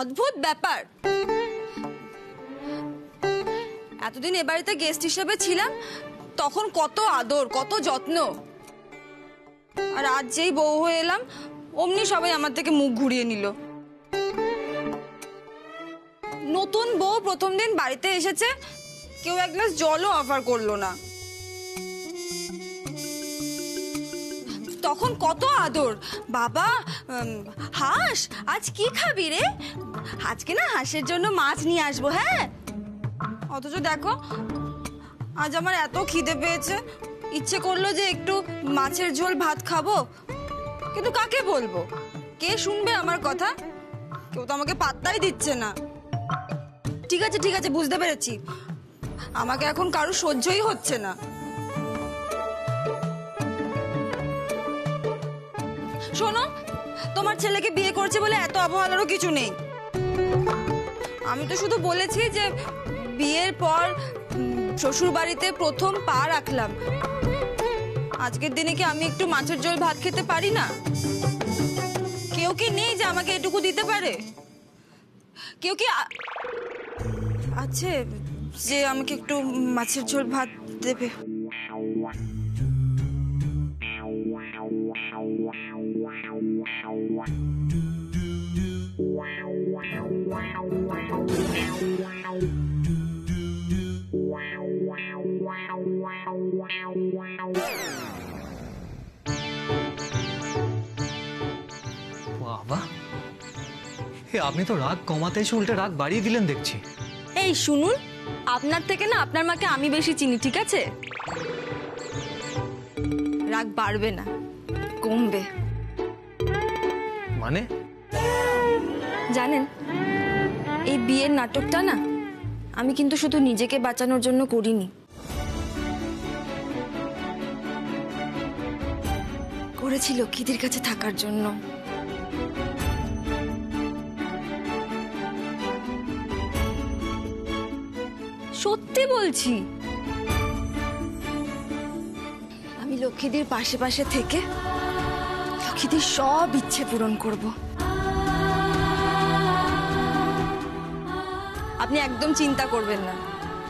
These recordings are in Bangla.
অদ্ভুত ব্যাপার। এতদিন এ বাড়িতে গেস্ট হিসেবে ছিলাম, তখন কত আদর, কত যত্ন, আর আজ যেই বউ হয়ে এলাম অমনি সবাই আমার থেকে মুখ ঘুরিয়ে নিল। নতুন বউ প্রথম দিন বাড়িতে এসেছে, কেউ এক গ্লাস জলও অফার করলো না। তখন কত আদর, বাবা হাঁস আজ কি খাবি রে, আজকে না হাঁসের জন্য মাছ নিয়ে আসবো। হ্যাঁ, অথচ দেখো আজ আমার এত খিদে পেয়েছে, ইচ্ছে করলো যে একটু মাছের ঝোল ভাত খাবো, কিন্তু কাকে বলবো, কে শুনবে আমার কথা? কেউ তো আমাকে পাত্তাই দিচ্ছে না। ঠিক আছে ঠিক আছে, বুঝতে পেরেছি, আমাকে এখন কারো সহ্যই হচ্ছে না। শোনো, তোমার ছেলেকে বিয়ে করছে বলে এত অবহেলারও কিছু নেই। আমি তো শুধু বলেছি যে বিয়ের পর শ্বশুর বাড়িতে প্রথম পা রাখলাম, আজকের দিনে কি আমি একটু মাছের ঝোল ভাত খেতে পারি না? কেউ কি নেই যে আমাকে এটুকু দিতে পারে? কেউ কি আছে যে আমাকে একটু মাছের ঝোল ভাত দেবে? বাবা, আপনি তো রাগ কমাতে এসে উল্টে রাগ বাড়িয়ে দিলেন দেখছি। এই শুনুন, আপনার থেকে না আপনার মাকে আমি বেশি চিনি, ঠিক আছে? রাগ বাড়বে না, কমবে। মানে? জানেন, এই বিয়ের নাটকটা না আমি কিন্তু শুধু নিজেকে বাঁচানোর জন্য করিনি, করেছি লক্ষ্মীদের কাছে থাকার জন্য। সত্যি বলছি, আমি লক্ষ্মীদের পাশে পাশে থেকে লক্ষ্মীদের সব ইচ্ছে পূরণ করব। আপনি একদম চিন্তা করবেন না,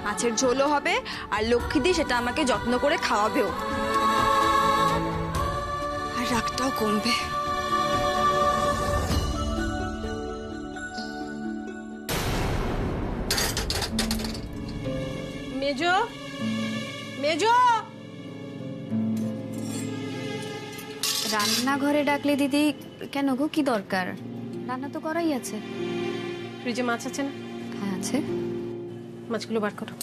মাছের ঝোলও হবে আর লক্ষ্মীদি সেটা আমাকে যত্ন করে খাওয়াবেও, আর রাগটাও কমবে। মেজো, মেজো, রান্নাঘরে ডাকলে দিদি কেন গো, কি দরকার? রান্না তো করাই আছে। ফ্রিজে মাছ আছে না? হ্যাঁ আছে। মাছগুলো বার করো।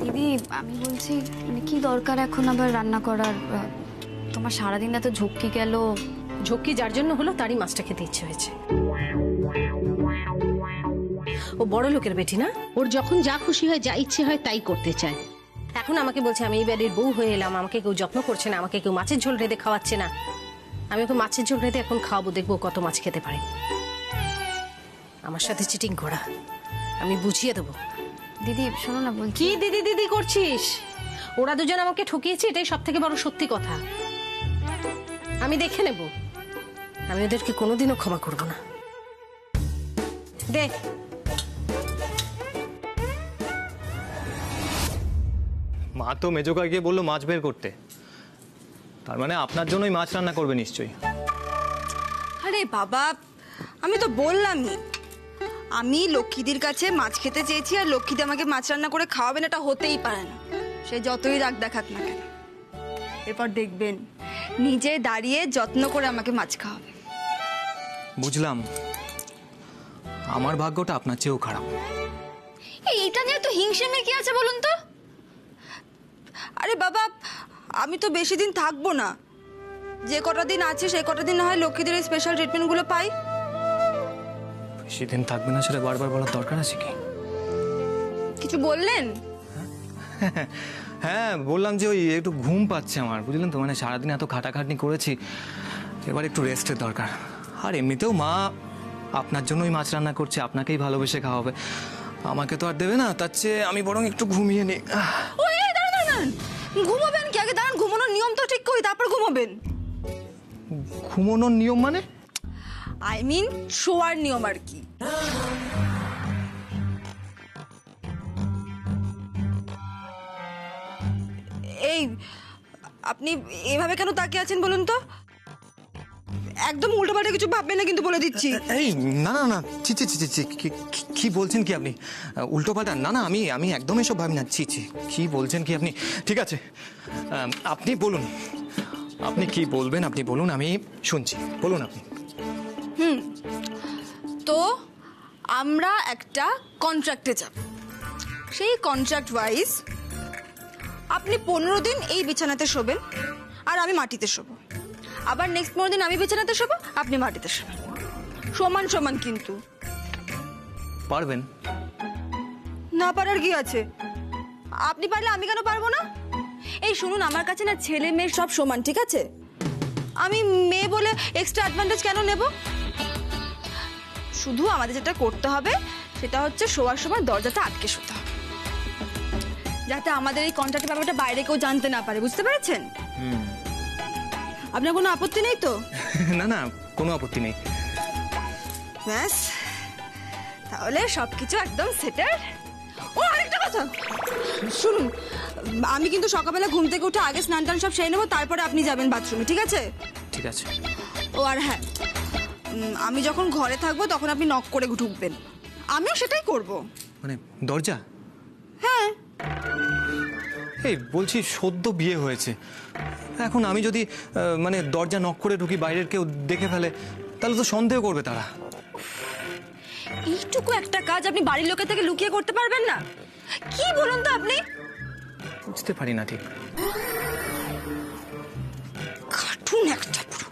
দিদি আমি বলছি, মানে কি দরকার এখন আবার রান্না করার? তোমার সারাদিন এত ঝক্কি গেল। ঝক্কি যার জন্য হলো তারই মাছটা খেতে ইচ্ছে হয়েছে। ও বড় লোকের বেটি না, ওর যখন যা খুশি হয়, যা ইচ্ছে হয় তাই করতে চায়। এখন আমাকে বলছে আমি এই বাড়ির বউ হয়ে এলাম, আমাকে কেউ যত্ন করছে না, আমাকে কেউ মাছের ঝোল রেঁধে খাওয়াচ্ছে না। আমি ওকে মাছের ঝোল রেঁধে এখন খাওয়াবো, দেখবো কত মাছ খেতে পারে। আমার সাথে চিটিং করা, আমি বুঝিয়ে দেবো। দিদি শোনো না, বলছি কি দিদি দিদি করছিস? ওরা দুজন আমাকে ঠকিয়েছে, এটাই সব থেকে বড় সত্যি কথা। আমি দেখে নেব, আমি ওদেরকে কোনোদিনও ক্ষমা করব না। দেখ, মা তো মেজোকা গিয়ে বললো মাছ বের করতে, তার মানে আপনার জন্যই মাছ রান্না করবে নিশ্চয়ই। আরে বাবা, আমি তো বললামই, আমি লক্ষ্মীদির কাছে মাছ খেতে চেয়েছি আর লক্ষ্মীদি আমাকে মাছ রান্না করে খাওয়াবেন, এটা হতেই পারে না। সে যতই রাগ দেখাক না কেন, এরপর দেখবেন নিজে দাঁড়িয়ে যত্ন করে আমাকে মাছ খাওয়াবে। বুঝলাম, আমার ভাগ্যটা আপনার চেয়েও খারাপ। এইটা নিয়ে তো হিংসে মেয়ে কি আছে বলুন তো? আরে বাবা, আমি তো বেশি দিন থাকবো না, যে কটা দিন আছে সেই কটা দিন না হয় লক্ষ্মীদের এই স্পেশাল ট্রিটমেন্টগুলো পাই। বেশি দিন থাকবে না সেটা বারবার বলার দরকার আছে কি? কিছু বললেন? হ্যাঁ বললাম যে ওই একটু ঘুম পাচ্ছে আমার, বুঝলেন তো, মানে সারাদিন এত খাটাখাটনি করেছি, এবার একটু রেস্টের দরকার। আর এমনিতেও মা আপনার জন্যই মাছ রান্না করছে, আপনাকেই ভালোবেসে খাওয়াবে, আমাকে তো আর দেবে না, তার চেয়ে আমি বরং একটু ঘুমিয়ে নিই। ঘুমাবেন কি? আগে দাঁড়ান, তো ঠিক করি, তারপর ঘুমাবেন। ঘুমানোর নিয়ম মানে? আই মিন শোয়ার নিয়ম আর কি। এই আপনি এভাবে কেন তাকিয়ে আছেন বলুন তো? একদম উল্টোপাল্টা কিছু ভাববেন না কিন্তু, বলে দিচ্ছি। এই না না না, ছি ছি ছি ছি ছি, কি বলছেন কি আপনি? উল্টো পাল্টা? না না, আমি একদম এসব ভাবি না। ছি ছি, কি বলছেন কি আপনি? ঠিক আছে, আপনি বলুন, আপনি কি বলবেন আপনি বলুন, আমি শুনছি, বলুন আপনি। তো আমরা একটা কন্ট্রাক্টে যাব। সেই কন্ট্রাক্ট ওয়াইজ আপনি 15 দিন এই বিছানাতে শোবেন আর আমি মাটিতে শোবো। আবার নেক্সট 15 দিন আমি বিছানাতে শোবো, আপনি মাটিতে শোবেন। সমান সমান কিন্তু। পারবেন? না পারার কি আছে? আপনি পারলে আমি কেন পারবো না? এই শুনুন, আমার কাছে না ছেলে মেয়ে সব সমান, ঠিক আছে? আমি মেয়ে বলে এক্সট্রা অ্যাডভান্টেজ কেন নেব? শুধু আমাদের যেটা করতে হবে সেটা হচ্ছে শোয়ার সময় দরজাটা আটকে শুতে হবে, যাতে আমাদের এই কন্ট্রাক্টের ব্যাপারটা বাইরে কেউ জানতে না পারে। বুঝতে পেরেছেন? আপনার কোনো আপত্তি নেই তো? না না, কোনো আপত্তি নেই। ব্যাস, তাহলে সবকিছু একদম সেটেল। ও আরেকটা কথা শুনুন, আমি কিন্তু সকালবেলা ঘুম থেকে উঠে আগে স্নান টান সব সেরে নেবো, তারপরে আপনি যাবেন বাথরুমে, ঠিক আছে? ঠিক আছে। ও আর হ্যাঁ, আমি যখন ঘরে থাকবো তখন আপনি নক করে ঢুকবেন। আমিও সেটাই করব। মানে দরজা? হ্যাঁ। এই বলছি, সদ্য বিয়ে হয়েছে, এখন আমি যদি মানে দরজা নক করে ঢুকি, বাইরের কেউ দেখে ফেলে, তাহলে তো সন্দেহ করবে তারা। এইটুকু একটা কাজ আপনি বাড়ির লোকের থেকে লুকিয়ে করতে পারবেন না? কি বলুন তো আপনি? বুঝতে পারি না ঠিক। কার্টুন একটা পুরো।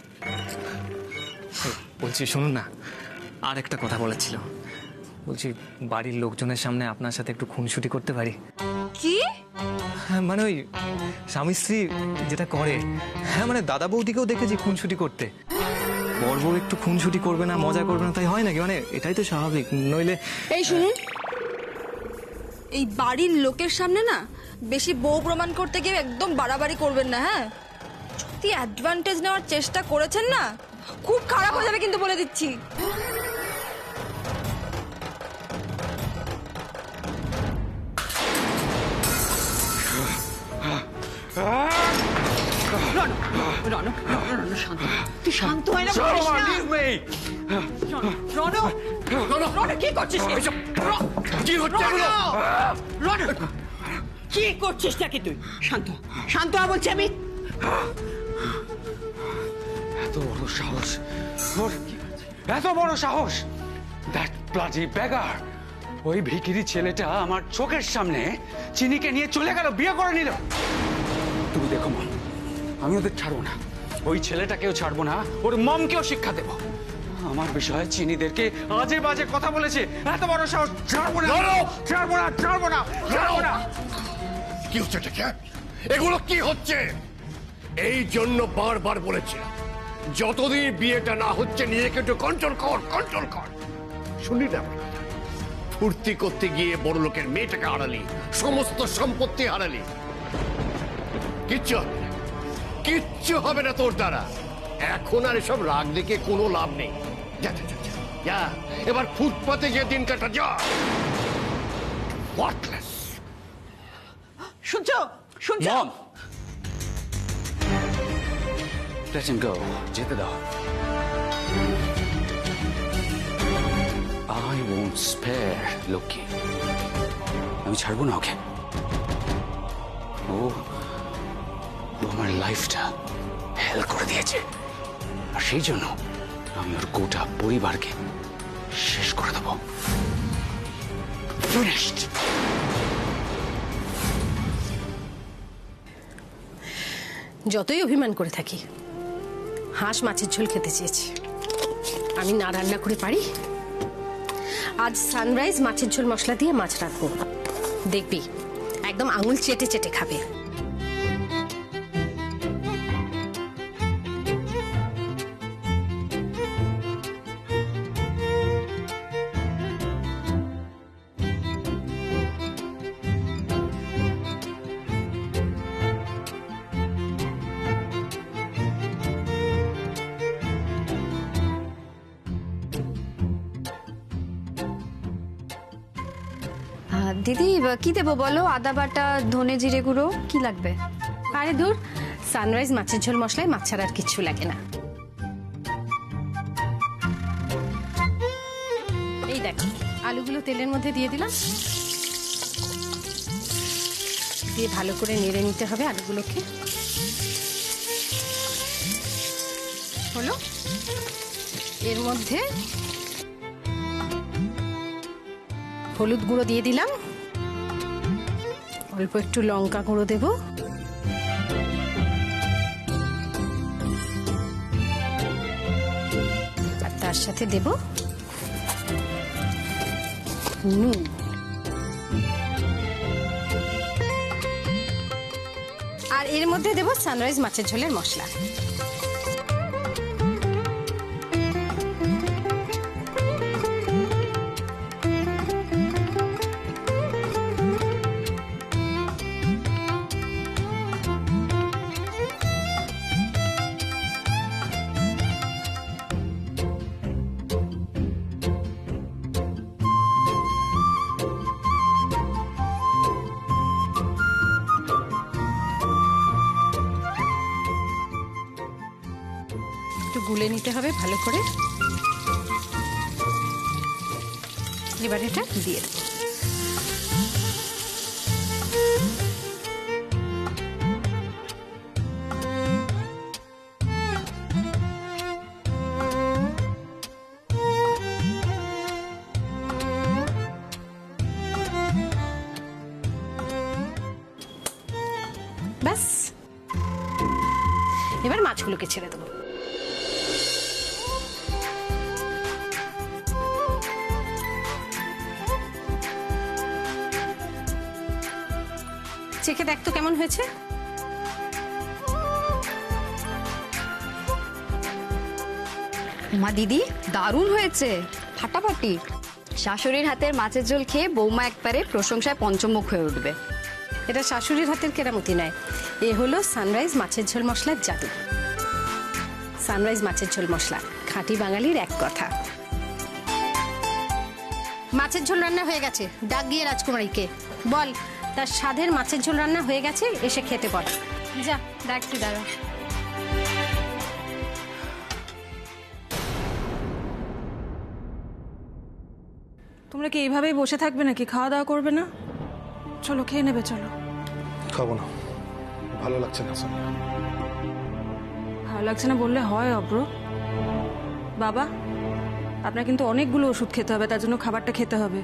বলছি শুনুন না, আর একটা কথা বলেছিল। বলছি, বাড়ির লোকজনের সামনে আপনার সাথে একটু খুনসুটি করতে পারি? কি? হ্যাঁ, মানে ওই স্বামী স্ত্রী যেটা করে। হ্যাঁ, মানে দাদা বৌদিকেও দেখেছি খুনসুটি করতে। বড় বউ একটু খুনসুটি করবে না, মজা করবে না, তাই হয় নাকি? মানে এটাই তো স্বাভাবিক, নইলে। এই শুনুন, এই বাড়ির লোকের সামনে না বেশি বউ প্রমাণ করতে গিয়ে একদম বাড়াবাড়ি করবেন না। হ্যাঁ, যদি অ্যাডভান্টেজ নেওয়ার চেষ্টা করেছেন না, খুব খারাপ হয়ে যাবে কিন্তু, বলে দিচ্ছি। তুই শান্ত হয়ে না, বলিস না। কি করছিস? কি হচ্ছে? কি করছিস নাকি তুই? শান্ত শান্ত হ বলছি আমি। এত বড় সাহস ওর, এত বড় সাহস! That bloody বেগার! ওই ভিখিরি ছেলেটা আমার চোখের সামনে চিনিকে নিয়ে চলে গেল, বিয়ে করে নিল। তুমি দেখো মম, আমি ওদের ছাড়বো না। ওই ছেলেটাকেও ছাড়বো না, ওর মমকেও শিক্ষা দেব। আমার বিষয়ে চিনিদেরকে আজে বাজে কথা বলেছে, এত বড় সাহস! ছাড়বো না, ছাড়বো না, ছাড়বো না, ছাড়বো না। কি হচ্ছে এটা? এগুলো কি হচ্ছে? এই জন্য বারবার বলেছিলাম, যতদিন বিয়েটা না হচ্ছে নিজেকে একটু কন্ট্রোল কর, কন্ট্রোল কর। শুনি না, ফুর্তি করতে গিয়ে বড় লোকের মেয়েটাকে হারালি, সমস্ত সম্পত্তি হারালি। কিচ্ছু হবে না, কিচ্ছু হবে না তোর দ্বারা। এখন আর এসব রাগ দেখে কোনো লাভ নেই। যা যা যা যা, যা এবার ফুটপাতে গিয়ে দিন কাটা, যা। ওয়ার্থলেস। শুনছো শুনছো? মম, let him go, যেতে দাও। I won't spare Loki. আমি ছাড়বো না ওকে। ও আমার লাইফটা হেল করে দিয়েছে, আর সেই জন্য আমি ওর গোটা পরিবারকে শেষ করে দেবো। Finished. যতই অভিমান করে থাকি, হাঁস মাছের ঝোল খেতে চেয়েছি, আমি না রান্না করে পারি। আজ সানরাইজ মাছের ঝোল মশলা দিয়ে মাছ রাখবো, দেখবি একদম আঙুল চেটে চেটে খাবে। দিদি কি দেবো বলো? আদা বাটা, ধনে জিরে গুঁড়ো, কি লাগবে? আরে দূর, সানরাইজ মাছের ঝোল মশলায় মাছ ছাড়া আর কিচ্ছু লাগে না। এই দেখো, আলুগুলো তেলের মধ্যে দিয়ে দিলাম, দিয়ে ভালো করে নেড়ে নিতে হবে আলুগুলোকে। হলো, এর মধ্যে হলুদ গুঁড়ো দিয়ে দিলাম, অল্প একটু লঙ্কা গুঁড়ো দেব, আর তার সাথে দেব নুন। আর এর মধ্যে দেব সানরাইজ মাছের ঝোলের মশলা। একটু গুলে নিতে হবে ভালো করে। এবার এটা দিয়ে দেবো। ব্যাস, এবার মাছগুলোকে ছেড়ে দেবো। চেখে দেখ তো কেমন হয়েছে। মা দিদি, দারুণ হয়েছে, ফাটাফাটি। শাশুড়ির হাতের মাছের ঝোল খেয়ে বৌমা একবারে প্রশংসায় পঞ্চমুখ হয়ে উঠবে। এটা শাশুড়ির হাতের কেরামতি নয়, এ হলো সানরাইজ মাছের ঝোল মশলার জাদু। সানরাইজ মাছের ঝোল মশলা, খাঁটি বাঙালির এক কথা। মাছের ঝোল রান্না হয়ে গেছে, ডাক গিয়ে রাজকুমারীকে বল তার স্বাদের মাছের ঝোল রান্না হয়ে গেছে, এসে খেতে বল। যা, ডাকছি, দাঁড়া। তোমরা কি এইভাবেই বসে থাকবে নাকি? খাওয়া দাওয়া করবে না? চলো খেয়ে নেবে, চলো। খাবো না, ভালো লাগছে না। ভালো লাগছে না বললে হয় অব্র? বাবা, আপনার কিন্তু অনেকগুলো ওষুধ খেতে হবে, তার জন্য খাবারটা খেতে হবে।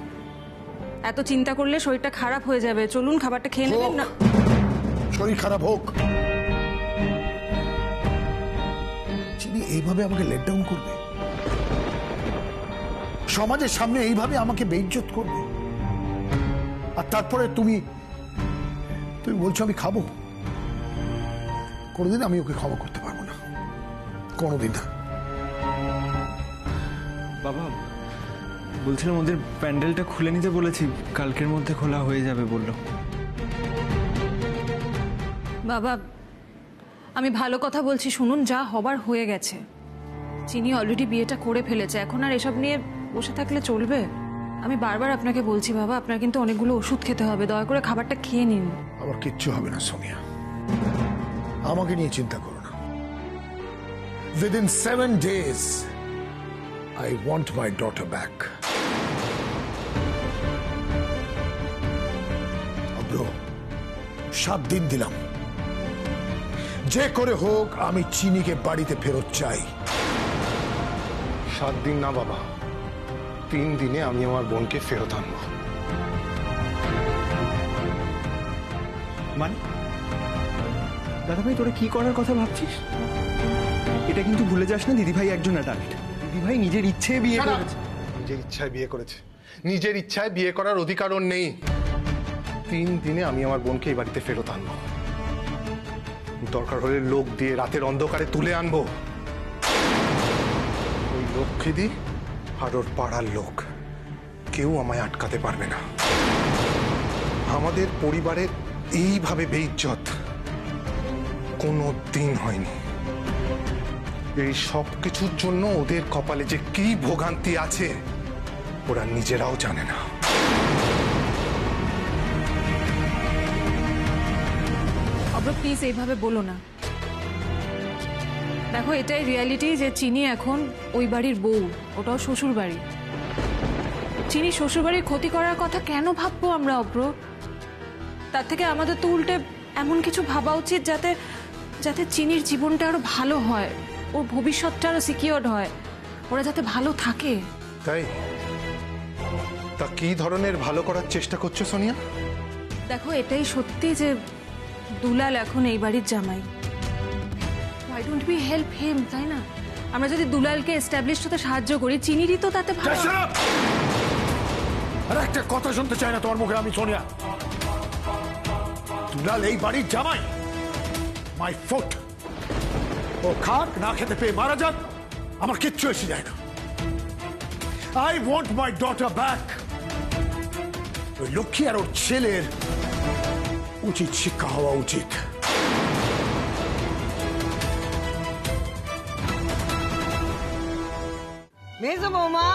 এত চিন্তা করলে শরীরটা খারাপ হয়ে যাবে। চলুন খাবারটা খেয়ে নেবেন না। শরীর খারাপ হোক, চিনি এইভাবে আমাকে লেট ডাউন করবে? সমাজের সামনে এইভাবে আমাকে বেইজ্জত করবে? আর তারপরে তুমি বলছো আমি খাবো? কোনোদিন আমি ওকে ক্ষমা করতে পারবো না, কোনোদিন না। বাবা, বলছিলাম ওদের প্যান্ডেলটা খুলে নিতে বলেছি, কালকের মধ্যে খোলা হয়ে যাবে বললো। বাবা, আমি ভালো কথা বলছি শুনুন, যা হবার হয়ে গেছে। চিনি অলরেডি বিয়েটা করে ফেলেছে, এখন আর এসব নিয়ে বসে থাকলে চলবে? আমি বারবার আপনাকে বলছি বাবা, আপনার কিন্তু অনেকগুলো ওষুধ খেতে হবে, দয়া করে খাবারটা খেয়ে নিন। আমার কিচ্ছু হবে না সোনিয়া, আমাকে নিয়ে চিন্তা করো না। Within 7 days, I want my daughter back. অব্র, 7 দিন দিলাম, যে করে হোক আমি চিনিকে বাড়িতে ফেরত চাই। 7 দিন না বাবা, 3 দিনে আমি আমার বোনকে ফেরত আনবো। মানে দাদা ভাই, তোরা কি করার কথা ভাবছিস? এটা কিন্তু ভুলে যাস না, দিদিভাই একজন অ্যাডাল্ট। দিদিভাই নিজের ইচ্ছে বিয়ে করেছে। নিজের ইচ্ছায় বিয়ে করেছে, নিজের ইচ্ছায় বিয়ে করার অধিকার ওর নেই। 3 দিনে আমি আমার বোনকে এই বাড়িতে ফেরত আনবো, দরকার হলে লোক দিয়ে রাতের অন্ধকারে তুলে আনবো। ওই লক্ষ্মীদি আর ওর পাড়ার লোক কেউ আমায় আটকাতে পারবে না। আমাদের পরিবারের এইভাবে বেইজ্জত কোনো দিন হয়নি। এই সব কিছুর জন্য ওদের কপালে যে কি ভোগান্তি আছে ওরা নিজেরাও জানে না। অব্র প্লিজ এইভাবে বলো না। দেখো এটাই রিয়ালিটি যে চিনি এখন ওই বাড়ির বউ, ওটাও শ্বশুর বাড়ি। চিনি শ্বশুর বাড়ির ক্ষতি করার কথা কেন ভাববো আমরা অব্র? তার থেকে আমাদের তো উল্টে এমন কিছু ভাবা উচিত যাতে যাতে চিনির জীবনটা আরো ভালো হয়, ওর ভবিষ্যৎটা আরো সিকিউরড হয়, ওরা যাতে ভালো থাকে। তাই তা কি ধরনের ভালো করার চেষ্টা করছো সোনিয়া? দেখো এটাই সত্যি যে দুলাল এখন এই বাড়ির জামাই। Why don't we help him, তাই না? আমরা যদি দুলালকে এস্টাবলিশ হতে সাহায্য করি, চিনিরই তো তাতে ভালো। আর একটা কথা শুনতে চাই না তোমার মুখে আমি, সোনিয়া। দুলাল এই বাড়ির জামাই, মাই ফুট। ও খাক, না খেতে পেয়ে মারা যাক, আমার কিচ্ছু এসে যায় না। I want my daughter back. ওই লক্ষ্মী আর ওর ছেলের উচিত শিক্ষা হওয়া উচিত। মেজো বৌমা,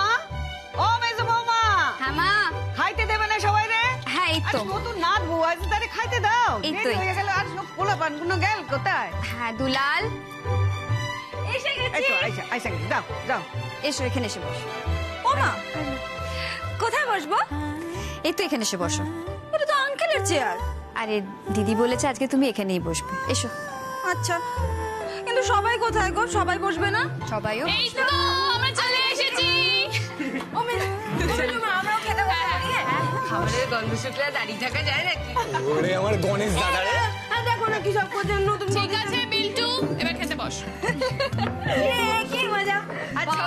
ও মেজো বৌমা, হ্যাঁ মা। খাইতে দেবে না সবাই রে? হ্যাঁ এই তো। আজ নতুন নাচ বউ আছে, তারে খাইতে দাও। এই তো। দেরি হয়ে গেল, আর সব পোলা পান কোনো গেল কোথায়? হ্যাঁ দুলাল এসে এই গেছি। তো আইসা আইসা গেছে, যাও যাও। এসো এখানে এসে বসো। ও মা, কোথায় বসবো? এই তো এখানে এসে বসো। এটা তো আঙ্কেলের চেয়ার। আরে দিদি বলেছে আজকে তুমি এখানেই বসবে, এসো। আচ্ছা, কিন্তু সবাই কোথায় গো? সবাই বসবে না? সবাইও এই তো আমরা চলে এসেছি। ও মেয়ে, আমরাও খেতে বসে পড়ি। খাবারের গন্ধ শুকলে দাঁড়িয়ে থাকা যায় নাকি? ওরে আমার গণেশ দাদা রে। দেখো না কি সব করছেন নতুন। ঠিক আছে বিল্টু, এবার খেতে বস। কি মজা। আচ্ছা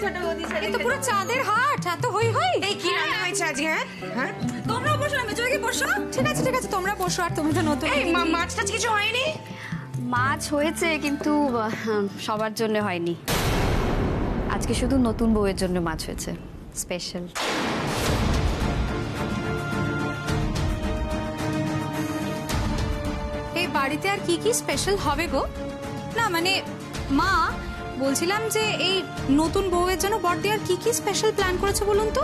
ছোট বৌদি এ তো পুরো চাঁদের হাট, এত হই হই। এই কি রান্না হয়েছে আজকে? হ্যাঁ, তোমরা বসো না, মেজো বসো। ঠিক আছে ঠিক আছে, তোমরা বসো। আর তুমি তো নতুন। এই মাছ টাছ কিছু হয়নি? মাছ হয়েছে কিন্তু সবার জন্য হয়নি। আজকে শুধু নতুন বউয়ের জন্য মাছ হয়েছে, স্পেশাল। এই বাড়িতে আর কি কি স্পেশাল হবে গো? না মানে মা, বলছিলাম যে এই নতুন বউয়ের জন্য বড়দি আর কি কি স্পেশাল প্ল্যান করেছে বলুন তো?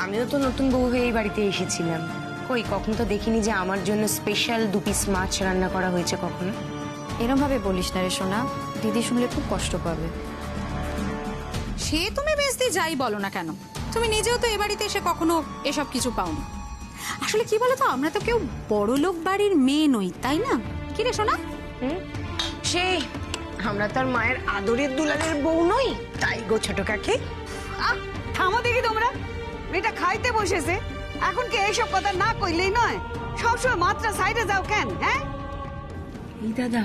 আমিও তো নতুন বউ হয়ে এই বাড়িতে এসেছিলাম, কই কখনো তো দেখিনি যে আমার জন্য স্পেশাল 2 পিস মাছ রান্না করা হয়েছে কখনো। এরম ভাবে বলিস না রে সোনা, দিদি শুনলে খুব কষ্ট পাবে। সে তুমি বেশ দিয়ে যাই বলো না কেন, তুমি নিজেও তো এ বাড়িতে এসে কখনো এসব কিছু পাওনি। আসলে কি বলো তো, আমরা তো কেউ বড় লোক বাড়ির মেয়ে নই, তাই না? কি রে সোনা? সেই আমরা তার মায়ের আদরের দুলালের বউ নই, তাই গো ছোট কাকি। থামো দেখি তোমরা, মেয়েটা খাইতে বসেছে, এখন কি এইসব কথা না কইলেই নয়? সবসময় মাত্রা সাইডে যাও কেন? হ্যাঁ এই দাদা,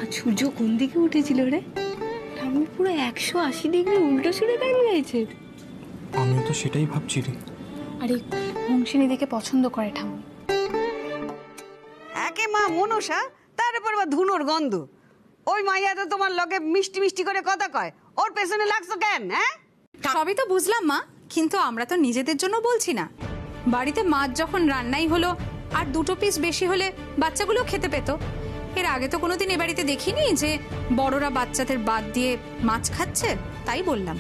আজ সূর্য কোন দিকে উঠেছিল রে? আমি পুরো 180 ডিগ্রি উল্টো সুরে গান গাইছে। আমিও তো সেটাই ভাবছি রে। আরে হংসিনী দিকে পছন্দ করে ঠাম্মি। একে মা মনসা, তার উপর আবার ধুনোর গন্ধ। ওই মাইয়া তো তোমার লগে মিষ্টি মিষ্টি করে কথা কয়, ওর পেছনে লাগছো কেন? হ্যাঁ, সবই তো বুঝলাম মা, কিন্তু আমরা তো নিজেদের জন্য বলছি না। বাড়িতে মাছ যখন রান্নাই হলো, আর 2 পিস বেশি হলে বাচ্চাগুলো খেতে পেত। এর আগে তো কোনোদিন এ বাড়িতে দেখিনি যে বড়রা বাচ্চাদের বাদ দিয়ে মাছ খাচ্ছে, তাই বললাম।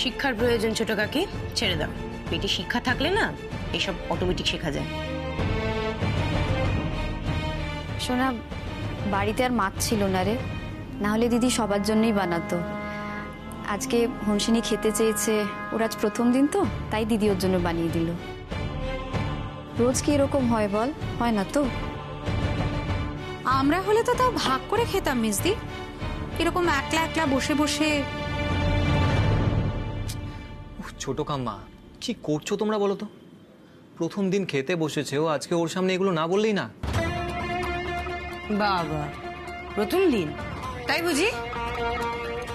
শিক্ষার প্রয়োজন ছোট কাকি, ছেড়ে দাও। পেটে শিক্ষা থাকলে না এসব অটোমেটিক শেখা যায়। সোনা, বাড়িতে আর মাছ ছিল না রে, না হলে দিদি সবার জন্যই বানাতো। আজকে হংসিনী খেতে চেয়েছে, ওর আজ প্রথম দিন তো, তাই দিদি ওর জন্য বানিয়ে দিল। রোজ কি এরকম হয় বল? হয় না তো। আমরা হলে তো তাও ভাগ করে খেতাম মিসদি, এরকম একলা একলা বসে বসে। ছোট কাম্মা, কি করছো তোমরা বলো তো? প্রথম দিন খেতে বসেছে ও, আজকে ওর সামনে এগুলো না বললেই না। বাবা, প্রথম দিন তাই বুঝি?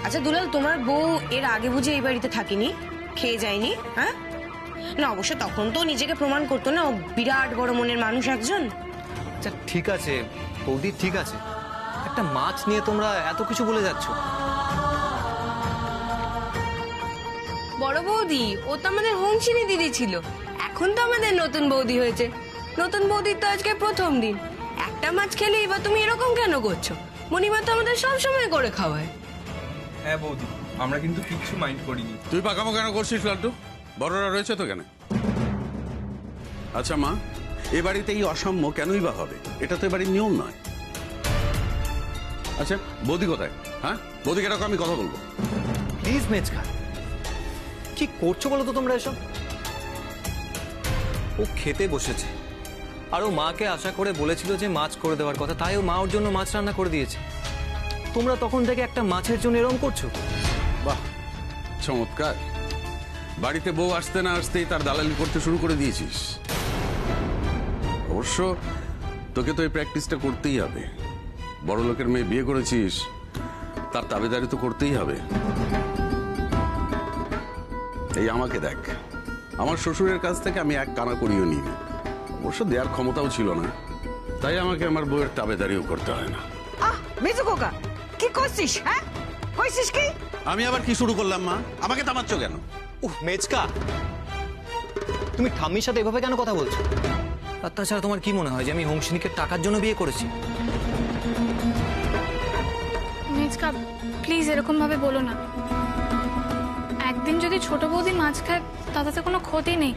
আচ্ছা দুলাল, তোমার বউ এর আগে বুঝি এই বাড়িতে থাকেনি, খেয়ে যায়নি? হ্যাঁ না, অবশ্য তখন তো নিজেকে প্রমাণ করতো না, ও বিরাট বড় মনের মানুষ একজন। আচ্ছা ঠিক আছে বৌদি, ঠিক আছে, একটা মাছ নিয়ে তোমরা এত কিছু বলে যাচ্ছ। বড় বৌদি ও তো আমাদের হংসিনী দিদি ছিল, এখন তো আমাদের নতুন বৌদি হয়েছে। নতুন বৌদির তো আজকে প্রথম দিন, একটা মাছ খেলে এবার তুমি এরকম কেন করছো? মণিমা তো আমাদের সবসময় করে খাওয়ায়। হ্যাঁ বৌদি, আমরা কিন্তু কিচ্ছু মাইন্ড করিনি। তুই পাকামো কেন করছিস লাড্ডু? বড়রা রয়েছে তো কেন? আচ্ছা মা, এ বাড়িতে এই অসাম্য কেনই বা হবে? এটা তো এ বাড়ির নিয়ম নয়। আচ্ছা বৌদি কোথায়? হ্যাঁ, বৌদিকে এরকম আমি কথা বলবো? প্লিজ মেজকা, কি করছো বলো তো তোমরা এসব? ও খেতে বসেছে আর ও মাকে আশা করে বলেছিল যে মাছ করে দেওয়ার কথা, তাই ও মা ওর জন্য মাছ রান্না করে দিয়েছে। তোমরা তখন থেকে একটা মাছের জন্য এরকম করছো? বাহ, চমৎকার। বাড়িতে বউ আসতে না আসতেই তার দালালি করতে শুরু করে দিয়েছিস। অবশ্য তোকে তো এই প্র্যাকটিসটা করতেই হবে। বড় লোকের মেয়ে বিয়ে করেছিস, তার তাবেদারি তো করতেই হবে। এই আমাকে দেখ, আমার শ্বশুরের কাছ থেকে আমি এক কানা করিও নিইনি। অবশ্য দেওয়ার ক্ষমতাও ছিল না, তাই আমাকে আমার বউয়ের তাবেদারিও করতে হয় না। আহ মেজো খোকা, কি করছিস? হ্যাঁ, কইছিস কি? আমি আবার কি শুরু করলাম মা? আমাকে থামাচ্ছ কেন? উফ মেজকা, তুমি ঠাম্মির সাথে এভাবে কেন কথা বলছো? আর তাছাড়া তোমার কি মনে হয় যে আমি হোমসিনীকে টাকার জন্য বিয়ে করেছি? মেজকা প্লিজ এরকম ভাবে বলো না। একদিন যদি ছোট বৌদি মাছ খায় তাতে কোনো ক্ষতি নেই।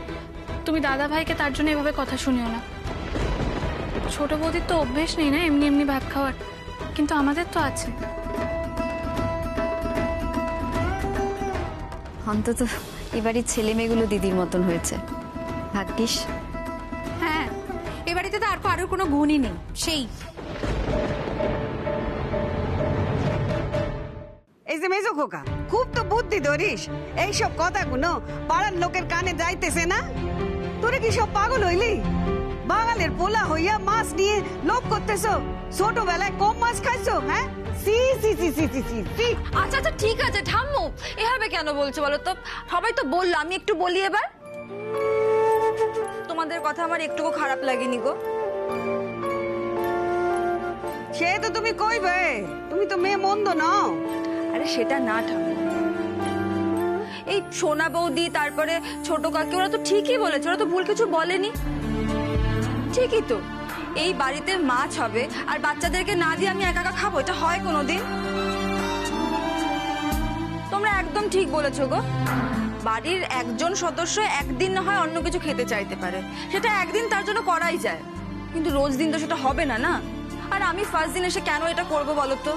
তুমি দাদা ভাইকে তার জন্য এভাবে কথা শুনিও না। ছোট বৌদির তো অভ্যেস নেই না এমনি এমনি ভাত খাওয়ার, কিন্তু আমাদের তো আছে। অন্তত এবারের ছেলে মেয়েগুলো দিদির মতন হয়েছে, ভাগ্যিস। হ্যাঁ, এ বাড়িতে তো আর কারোর কোনো গুণই নেই। সেই এই যে মেজো খোকা, খুব তো বুদ্ধি ধরিস। এইসব কথাগুলো পাড়ার লোকের কানে যাইতেছে না? তোরে কি সব পাগল হইলি? বাঙালের পোলা হইয়া মাছ নিয়ে লোভ করতেছো? ছোটবেলায় কম মাছ খাইছো? হ্যাঁ, সি সি সি সি সি সি সি। আচ্ছা আচ্ছা ঠিক আছে ঠাম্মু, এভাবে কেন বলছো বলো তো? সবাই তো বললো, আমি একটু বলি এবার। তোমাদের কথা আমার একটুকু খারাপ লাগেনি গো। সে তো তুমি কইবে, তুমি তো মেয়ে মন্দ নও। আরে সেটা না ঠাম্মু, এই সোনা বৌদি তারপরে ছোট কাকি ওরা তো ঠিকই বলেছে, ওরা তো ভুল কিছু বলেনি। ঠিকই তো, এই বাড়িতে মাছ হবে আর বাচ্চাদেরকে না দিয়ে আমি একা একা খাবো? এটা হয় কোনোদিন? তোমরা একদম ঠিক বলেছো গো। বাড়ির একজন সদস্য একদিন না হয় অন্য কিছু খেতে চাইতে পারে, সেটা একদিন তার জন্য করাই যায়, কিন্তু রোজ দিন তো সেটা হবে না না। আর আমি ফার্স্ট দিন এসে কেন এটা করবো বলো তো?